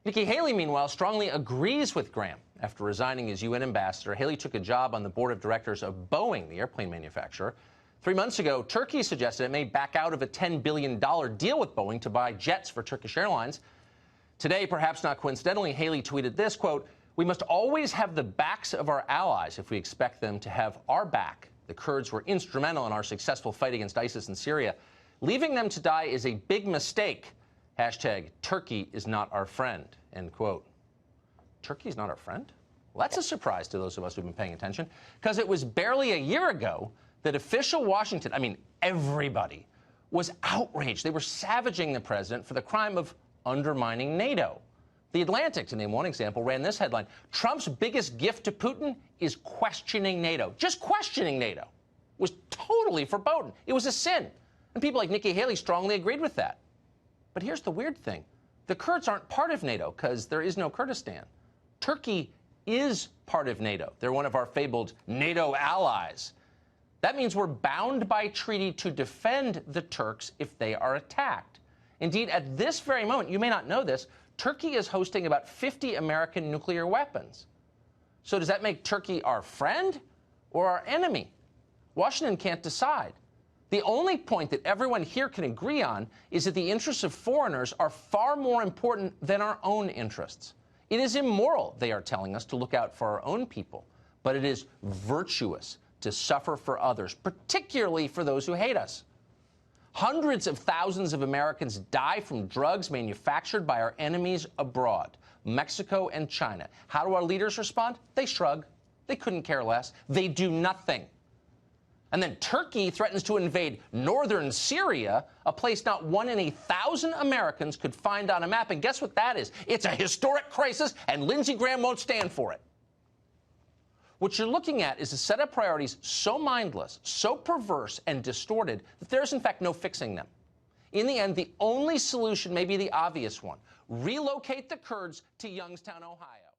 Nikki Haley, meanwhile, strongly agrees with Graham. After resigning as UN ambassador, Haley took a job on the board of directors of Boeing, the airplane manufacturer. 3 months ago, Turkey suggested it may back out of a $10 billion deal with Boeing to buy jets for Turkish Airlines. Today, perhaps not coincidentally, Haley tweeted this, quote, "We must always have the backs of our allies if we expect them to have our back. The Kurds were instrumental in our successful fight against ISIS in Syria. Leaving them to die is a big mistake. Hashtag Turkey is not our friend," end quote. Turkey's not our friend? Well, that's a surprise to those of us who've been paying attention, because it was barely a year ago that official Washington, I mean, everybody, was outraged. They were savaging the president for the crime of undermining NATO. The Atlantic, to name one example, ran this headline: Trump's biggest gift to Putin is questioning NATO. Just questioning NATO was totally verboten. It was a sin. And people like Nikki Haley strongly agreed with that. But here's the weird thing. The Kurds aren't part of NATO because there is no Kurdistan. Turkey is part of NATO. They're one of our fabled NATO allies. That means we're bound by treaty to defend the Turks if they are attacked. Indeed, at this very moment, you may not know this, Turkey is hosting about 50 American nuclear weapons. So does that make Turkey our friend or our enemy? Washington can't decide. The only point that everyone here can agree on is that the interests of foreigners are far more important than our own interests. It is immoral, they are telling us, to look out for our own people, but it is virtuous to suffer for others, particularly for those who hate us. Hundreds of thousands of Americans die from drugs manufactured by our enemies abroad, Mexico and China. How do our leaders respond? They shrug. They couldn't care less. They do nothing. And then Turkey threatens to invade northern Syria, a place not 1 in 1,000 Americans could find on a map. And guess what that is? It's a historic crisis, and Lindsey Graham won't stand for it. What you're looking at is a set of priorities so mindless, so perverse and distorted that there's, in fact, no fixing them. In the end, the only solution may be the obvious one: relocate the Kurds to Youngstown, Ohio.